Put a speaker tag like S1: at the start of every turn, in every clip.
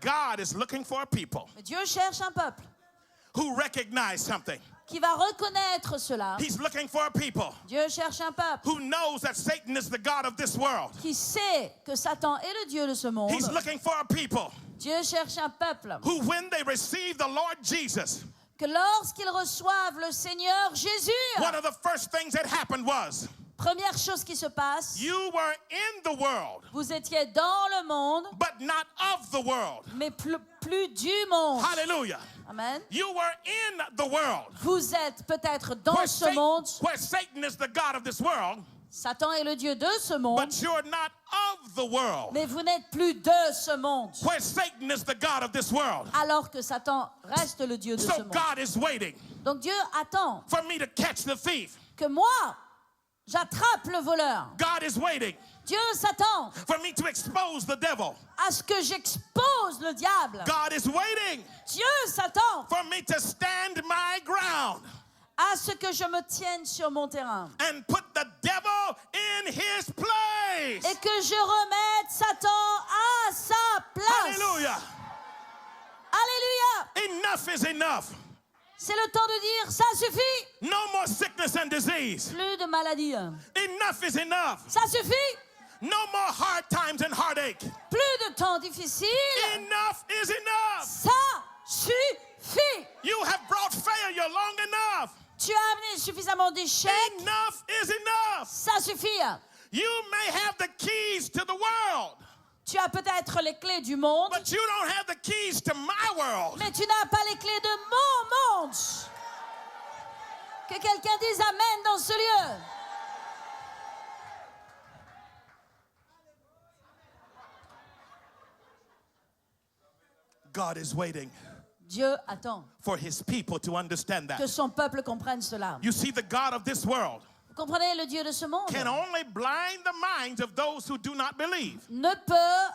S1: God is looking for a people
S2: Mais Dieu cherche un peuple
S1: who recognize something.
S2: qui va reconnaître cela.
S1: He's looking for a people
S2: Dieu cherche un peuple
S1: who knows that Satan is the God of this world.
S2: qui sait que Satan est le Dieu de ce monde.
S1: He's looking for a people
S2: Dieu cherche un peuple
S1: who, when they receive the Lord Jesus,
S2: que lorsqu'ils reçoivent le Seigneur Jésus,
S1: one of the first things that happened was,
S2: première chose qui se passe,
S1: you were in the world,
S2: vous étiez dans le monde,
S1: but not of the world.
S2: mais plus du monde.
S1: Hallelujah.
S2: Amen.
S1: You were in the world.
S2: Vous êtes peut-être dans ce monde.
S1: Where Satan is the God of this world,
S2: Satan est le Dieu de ce monde,
S1: but you're not of the world.
S2: mais vous n'êtes plus de ce monde.
S1: Where Satan is the God of this world.
S2: Alors que Satan reste le Dieu de ce
S1: So
S2: monde.
S1: God is waiting
S2: Donc Dieu attend
S1: for me to catch the thief.
S2: que moi, j'attrape le voleur.
S1: God is waiting
S2: Dieu s'attend
S1: for me to expose the devil.
S2: à ce que j'expose le diable.
S1: God is waiting
S2: Dieu s'attend
S1: for me to stand my ground
S2: à ce que je me tienne sur mon terrain
S1: and put the devil in his place.
S2: et que je remette Satan à sa place.
S1: Hallelujah.
S2: Alléluia.
S1: Enough is enough.
S2: C'est le temps de dire ça suffit.
S1: No more sickness and disease.
S2: Plus de maladie.
S1: Enough is enough.
S2: Ça suffit.
S1: No more hard times and heartache.
S2: Plus de temps difficile.
S1: Enough is enough.
S2: Ça suffit.
S1: You have brought failure long enough.
S2: Tu as amené suffisamment d'échecs.
S1: Enough is enough.
S2: Ça suffit.
S1: You may have the keys to the world,
S2: Tu as peut-être les clés du monde,
S1: but you don't have the keys to my world.
S2: mais tu n'as pas les clés de mon monde. Que quelqu'un dise Amen dans ce lieu.
S1: God is waiting
S2: Dieu attend
S1: for his people to understand
S2: que
S1: that.
S2: son peuple comprenne cela.
S1: You see, the God of this world
S2: Vous comprenez, le Dieu de ce monde
S1: can only blind the minds of those who do not believe.
S2: ne peut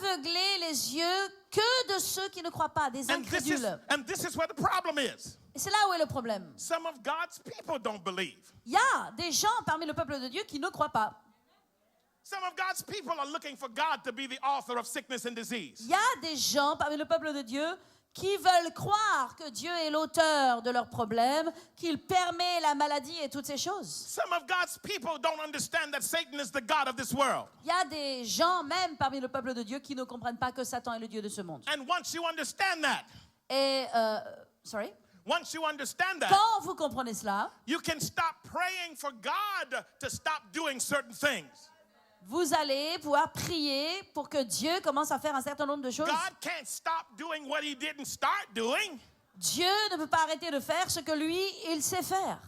S2: aveugler les yeux que de ceux qui ne croient pas, des
S1: And
S2: incrédules.
S1: this is where the problem is.
S2: Et c'est là où est le problème.
S1: Some of God's people don't believe.
S2: Il y a des gens parmi le peuple de Dieu qui ne croient pas.
S1: Some of God's people are looking for God to be the author of sickness and disease.
S2: Il y a des gens parmi le peuple de Dieu qui veulent croire que Dieu est l'auteur de leurs problèmes, qu'il permet la maladie et toutes ces choses.
S1: Some of God's people don't understand that Satan is the God of this world.
S2: Il y a des gens, même parmi le peuple de Dieu, qui ne comprennent pas que Satan est le Dieu de ce monde.
S1: And once you understand that,
S2: Et, quand vous comprenez cela,
S1: you can stop praying for God to stop doing certain things.
S2: vous allez pouvoir prier pour que Dieu commence à faire un certain nombre de choses.
S1: God can't stop doing what he didn't start doing.
S2: Dieu ne peut pas arrêter de faire ce que lui, il sait faire.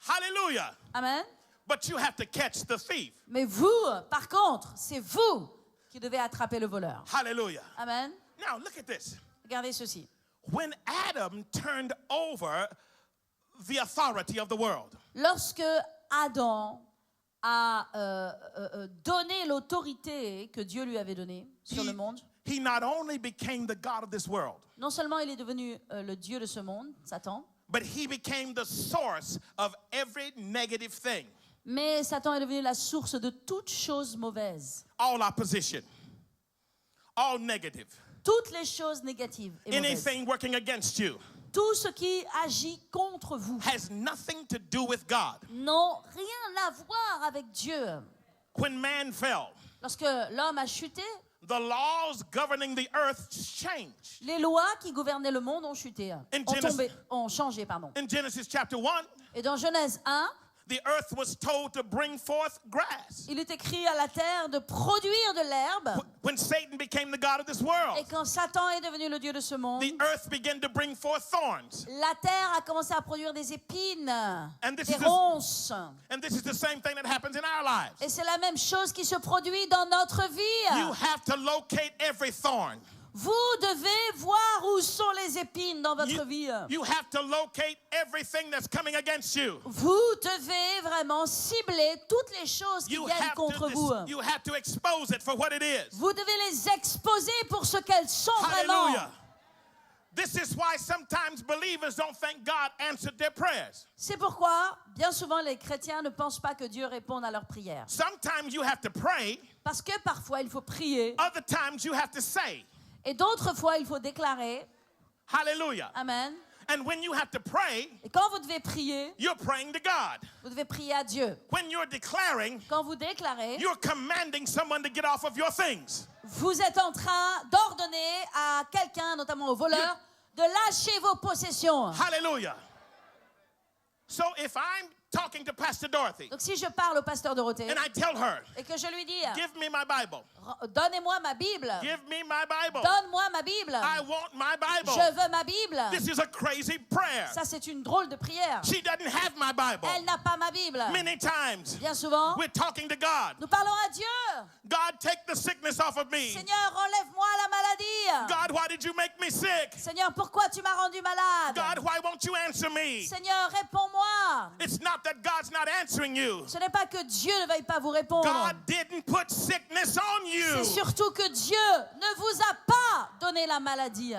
S1: Hallelujah.
S2: Amen.
S1: But you have to catch the thief.
S2: Mais vous, par contre, c'est vous qui devez attraper le voleur.
S1: Hallelujah.
S2: Amen.
S1: Now look at this.
S2: Regardez ceci.
S1: When Adam turned over the authority of the world,
S2: Lorsque Adam a donné l'autorité que Dieu lui avait donnée sur le monde,
S1: he not only became the God of this world,
S2: non seulement il est devenu le Dieu de ce monde, Satan,
S1: but he became the source of every negative thing.
S2: mais Satan est devenu la source de toute chose mauvaise.
S1: All opposition, all negative,
S2: Toutes les choses négatives et mauvaises.
S1: anything working against you
S2: Tout ce qui agit contre vous
S1: has nothing to do with God.
S2: n'ont rien à voir avec Dieu.
S1: When man fell,
S2: Lorsque l'homme a chuté,
S1: the laws governing the earth changed.
S2: les lois qui gouvernaient le monde ont chuté, ont changé.
S1: In Genesis chapter 1,
S2: Et dans Genèse 1,
S1: the earth was told to bring forth grass.
S2: il est écrit à la terre de produire de l'herbe.
S1: When Satan became the God of this world,
S2: Et quand Satan est devenu le Dieu de ce monde,
S1: the earth began to bring forth thorns.
S2: la terre a commencé à produire des épines,
S1: And this
S2: des
S1: is the-
S2: ronces.
S1: And this is the same thing that happens in our lives.
S2: Et c'est la même chose qui se produit dans notre
S1: You
S2: vie.
S1: have to locate every thorn.
S2: Vous devez voir où sont les épines dans votre vie.
S1: You have to locate everything that's coming against you.
S2: Vous devez vraiment cibler toutes les choses qui viennent contre vous.
S1: You have to expose it for what it is.
S2: Vous devez les exposer pour ce qu'elles sont vraiment.
S1: Hallelujah. This is why sometimes believers don't think God answered their prayers.
S2: C'est pourquoi, bien souvent, les chrétiens ne pensent pas que Dieu réponde à leurs prières.
S1: Sometimes you have to pray,
S2: Parce que parfois, il faut prier.
S1: other times you have to say.
S2: Et d'autres fois, il faut déclarer.
S1: Hallelujah.
S2: Amen.
S1: And when you have to pray,
S2: Et quand vous devez prier,
S1: you're praying to God.
S2: vous devez prier à Dieu.
S1: When you're declaring,
S2: Quand vous déclarez,
S1: you're commanding someone to get off of your things.
S2: vous êtes en train d'ordonner à quelqu'un, notamment au voleur, de lâcher vos possessions.
S1: Hallelujah. So if I'm talking to Pastor Dorothy
S2: Donc si je parle au pasteur Dorothée
S1: and I tell her,
S2: et que je lui dis,
S1: give me my Bible,
S2: donnez-moi ma Bible,
S1: give me my Bible,
S2: donne-moi ma Bible,
S1: I want my Bible.
S2: je veux ma Bible.
S1: This is a crazy prayer.
S2: Ça, c'est une drôle de prière.
S1: She doesn't have my Bible.
S2: Elle n'a pas ma Bible.
S1: Many times
S2: Bien souvent,
S1: we're talking to God.
S2: nous parlons à Dieu.
S1: God, take the sickness off of me.
S2: Seigneur, enlève-moi la maladie.
S1: God, why did you make me sick?
S2: Seigneur, pourquoi tu m'as rendu malade?
S1: God, why won't you answer me?
S2: Seigneur, réponds-moi.
S1: It's not that God's not answering you.
S2: Ce n'est pas que Dieu ne veuille pas vous répondre.
S1: God didn't put sickness on you.
S2: C'est surtout que Dieu ne vous a pas donné la maladie.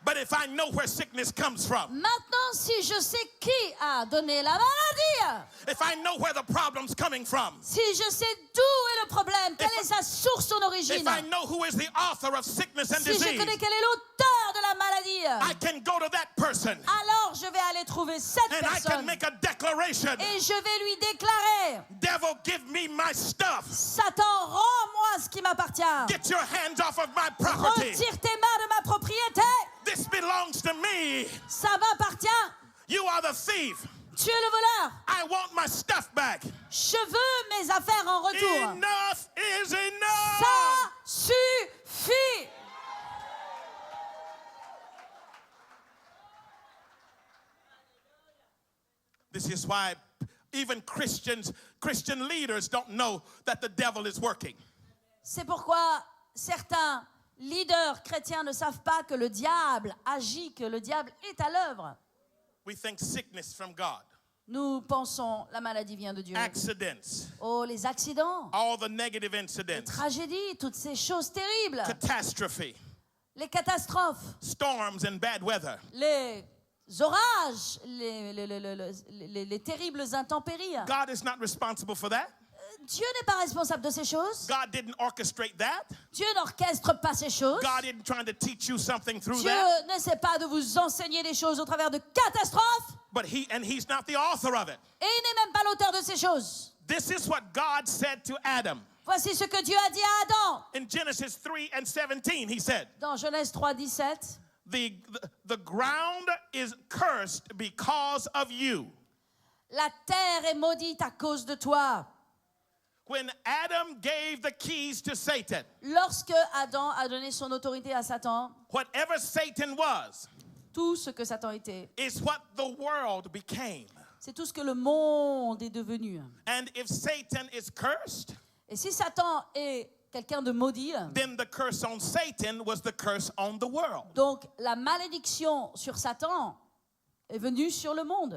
S1: But if I know where sickness comes from,
S2: Maintenant, si je sais qui a donné la maladie,
S1: if I know where the problem's coming from,
S2: si je sais d'où est le problème, quelle est sa source, son origine,
S1: if I know who is the author of sickness and
S2: si je
S1: disease,
S2: connais quel est l'auteur de la maladie,
S1: I can go to that person
S2: alors je vais aller trouver cette
S1: and I can
S2: personne
S1: make a declaration.
S2: et je vais lui déclarer:
S1: Devil, give me my stuff.
S2: Satan, rends-moi ce qui m'appartient.
S1: Get your hands off of my property.
S2: Retire tes mains de ma propriété.
S1: This belongs to me.
S2: Ça m'appartient.
S1: You are the thief.
S2: Tu es le voleur.
S1: I want my stuff back.
S2: Je veux mes affaires en retour.
S1: Enough is enough.
S2: Ça suffit.
S1: This is why even Christian leaders don't know that the devil is working.
S2: C'est pourquoi certains leaders chrétiens ne savent pas que le diable agit, que le diable est à l'œuvre.
S1: We think sickness from God,
S2: Nous pensons la maladie vient de Dieu.
S1: accidents,
S2: Oh, les accidents,
S1: all the negative
S2: les
S1: incidents,
S2: tragédies, toutes ces choses terribles,
S1: catastrophe,
S2: les catastrophes,
S1: storms and bad weather.
S2: les orages, les terribles intempéries.
S1: God is not responsible for that.
S2: Dieu n'est pas responsable de ces choses.
S1: God didn't orchestrate that.
S2: Dieu n'orchestre pas ces choses.
S1: God isn't trying to teach you something through
S2: Dieu
S1: that.
S2: n'essaie pas de vous enseigner des choses au travers de catastrophes.
S1: But he's not the author of it.
S2: Et il n'est même pas l'auteur de ces choses.
S1: This is what God said to Adam.
S2: Voici ce que Dieu a dit à Adam.
S1: In Genesis 3:17, he said,
S2: Dans Genèse 3:17,
S1: the ground is cursed because of you.
S2: la terre est maudite à cause de toi.
S1: When Adam gave the keys to Satan,
S2: Lorsque Adam a donné son autorité à Satan,
S1: whatever Satan was,
S2: tout ce que Satan était,
S1: is what the world became.
S2: c'est tout ce que le monde est devenu.
S1: And if Satan is cursed,
S2: Et si Satan est quelqu'un de maudit,
S1: then the curse on Satan was the curse on the world.
S2: donc la malédiction sur Satan est venue sur le monde.